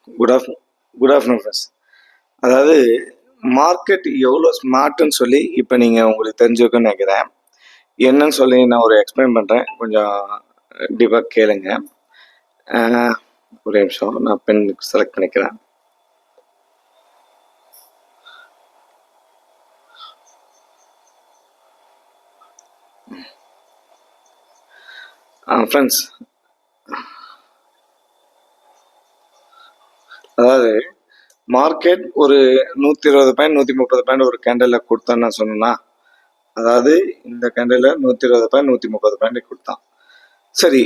Good afternoon. Good afternoon friends. அதாவது market எவ்வளோ ஸ்மார்ட்டுன்னு சொல்லி இப்போ நீங்கள் உங்களுக்கு தெரிஞ்சுக்கணும்னு நினைக்கிறேன். என்னன்னு சொல்லி நான் ஒரு எக்ஸ்பிளைன் பண்ணுறேன், கொஞ்சம் டீப்பாக கேளுங்க. ஒரு நிமிஷம், நான் பென் செலக்ட் பண்ணிக்கிறேன். ஃப்ரெண்ட்ஸ், அதாவது மார்க்கெட் ஒரு 120 பாயிண்ட் 130 பாயிண்ட் ஒரு கேண்டலில் கொடுத்தான்னு நான் சொன்னேன்னா, அதாவது இந்த கேண்டலில் 120 பாயிண்ட் 130 பாயிண்ட் கொடுத்தான். சரி,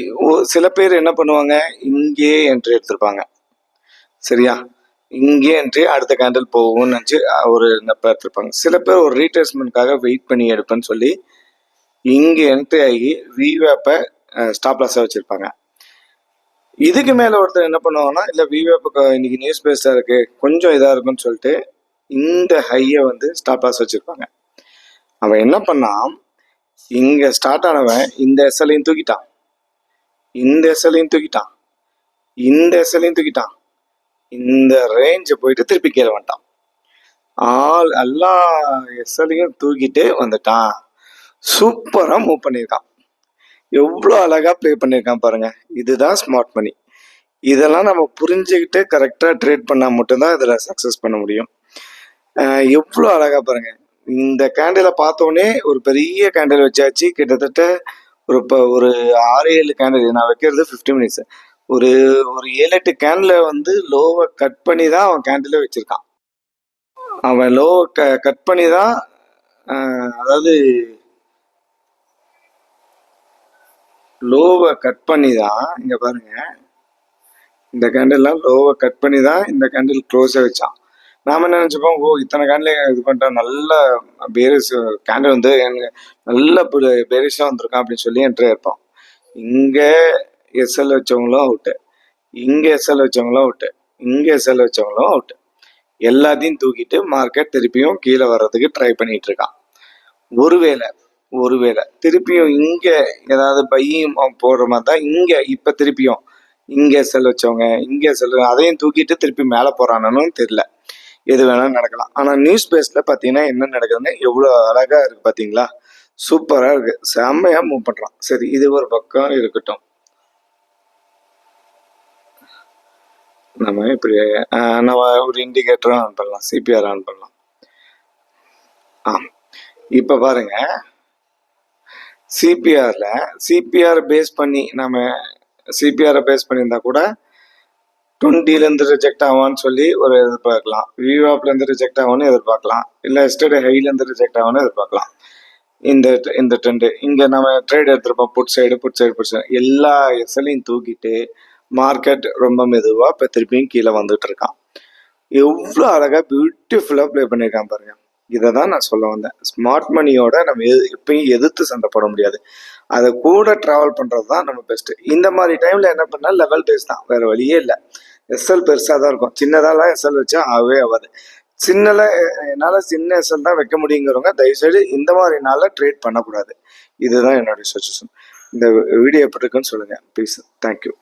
சில பேர் என்ன பண்ணுவாங்க, இங்கே என்ட்ரி எடுத்திருப்பாங்க. சரியா, இங்கே என்ட்ரி அடுத்த கேண்டில் போகும்னு நினச்சி ஒரு நெப்ப எடுத்திருப்பாங்க. சில பேர் ஒரு ரீட்ரேஸ்மெண்ட்காக வெயிட் பண்ணி எடுப்பேன்னு சொல்லி இங்கே என்ட்ரி ஆகி விவேப்பை ஸ்டாப் லாஸாக வச்சுருப்பாங்க. இதுக்கு மேலே ஒருத்தர் என்ன பண்ணுவாங்கன்னா, இல்லை விவேப்புக்கு இன்னைக்கு நியூஸ் பேஸ்டாக இருக்குது, கொஞ்சம் இதாக இருக்குன்னு சொல்லிட்டு இந்த ஹையை வந்து ஸ்டாப் லாஸ் வச்சுருப்பாங்க. அவன் என்ன பண்ணான், இங்கே ஸ்டார்ட் ஆனவன் இந்த எஸ்எல்லையும் தூக்கிட்டான், இந்த எஸ்எல்லையும் தூக்கிட்டான், இந்த எஸ்எல்லையும் தூக்கிட்டான், இந்த ரேஞ்சை போயிட்டு திருப்பி கீழே வந்துட்டான். எல்லா எஸ்எல்லையும் தூக்கிட்டு வந்துட்டான். சூப்பராக மூவ் பண்ணியிருக்கான். எவ்வளோ அழகாக ப்ளே பண்ணியிருக்கான் பாருங்க. இதுதான் ஸ்மார்ட் மணி. இதெல்லாம் நம்ம புரிஞ்சுக்கிட்டு கரெக்டாக ட்ரேட் பண்ணால் மட்டும்தான் இதில் சக்ஸஸ் பண்ண முடியும். எவ்வளோ அழகாக பாருங்க. இந்த கேண்டிலை பார்த்தோன்னே ஒரு பெரிய கேண்டில் வச்சாச்சு. கிட்டத்தட்ட ஒரு 6-7 கேண்டில், நான் வைக்கிறது 50 மினிட்ஸ், ஒரு 7-8 கேண்டில் வந்து லோவை கட் பண்ணி தான் அவன் கேண்டிலே வச்சிருக்கான். அவன் லோவை கட் பண்ணி தான், அதாவது லோவை கட் பண்ணி தான், இங்கே பாருங்க, இந்த கேண்டில்லாம் லோவை கட் பண்ணி தான் இந்த கேண்டில் க்ளோஸாக வச்சான். நாம் என்ன நினச்சிப்போம், இத்தனை கேண்டில் இது பண்ணிட்டா நல்ல பேரிஸ் கேண்டில் வந்து எனக்கு நல்ல பேரிஸாக வந்திருக்கான் அப்படின்னு சொல்லி என்ட்ரி இருப்பான். இங்கே எஸ்எல் வச்சவங்களும் அவுட்டு, இங்கே எஸ்எல் வச்சவங்களும் அவுட்டு, இங்கே எஸ்எல் வச்சவங்களும் அவுட்டு. எல்லாத்தையும் தூக்கிட்டு மார்க்கெட் திருப்பியும் கீழே வர்றதுக்கு ட்ரை பண்ணிட்டு இருக்கான். ஒருவேளை திருப்பியும் இங்கே ஏதாவது பையும் போடுற மாதிரி தான் இங்கே இப்போ திருப்பியும் இங்கே செல் வச்சவங்க இங்கே அதையும் தூக்கிட்டு திருப்பி மேலே போகிறானு தெரியல. எது வேணாலும் நடக்கலாம். ஆனால் நியூஸ் பேஸில் பார்த்தீங்கன்னா என்ன நடக்குதுன்னு எவ்வளோ அழகாக இருக்குது பார்த்தீங்களா? சூப்பராக இருக்குது, செம்மையாக மூவ் பண்ணுறான். சரி, இது ஒரு பக்கம் இருக்கட்டும். நம்ம இப்படி நம்ம ஒரு இண்டிகேட்டரும் ஆன் பண்ணலாம், சிபிஆர் ஆன் பண்ணலாம். இப்போ பாருங்க, சிபிஆர் பேஸ் பண்ணி நம்ம சிபிஆரை பேஸ் பண்ணியிருந்தா கூட 20லேருந்து ரிஜெக்ட் ஆகும்னு சொல்லி ஒரு எதிர்பார்க்கலாம், விவாப்லேருந்து ரிஜெக்ட் ஆகும்னு எதிர்பார்க்கலாம், இல்லை எஸ்டர்டே ஹைலேருந்து ரிஜெக்ட் ஆகும்னு எதிர்பார்க்கலாம். இந்த ட்ரெண்டு இங்கே நம்ம ட்ரேட் எடுத்திருப்போம், புட் சைடு எல்லா எஸ்எல்லையும் தூக்கிட்டு மார்க்கெட் ரொம்ப மெதுவாக இப்போ திருப்பியும் கீழே வந்துட்டு இருக்கான். எவ்வளோ அழகாக பியூட்டிஃபுல்லாக ப்ளே பண்ணியிருக்கான் பாருங்க. இதை தான் நான் சொல்ல வந்தேன். ஸ்மார்ட் மணியோட நம்ம எப்பயும் எதிர்த்து சண்டை போட முடியாது, அதை கூட ட்ராவல் பண்ணுறது தான் நம்ம பெஸ்ட்டு. இந்த மாதிரி டைமில் என்ன பண்ணால் லெவல் பேஸ் தான், வேறு வழியே இல்லை. எஸ்எல் பெருசாக தான் இருக்கும், சின்னதாலாம் எஸ்எல் வச்சா ஆகவே ஆகாது. என்னால் சின்ன எஸ்எல் தான் வைக்க முடியுங்கிறவங்க தயவுசெய்து இந்த மாதிரி நாளில் ட்ரேட் பண்ணக்கூடாது. இதுதான் என்னுடைய சஜஷன். இந்த வீடியோ எப்படி இருக்குன்னு சொல்லுங்கள் ப்ளீஸ். தேங்க்யூ.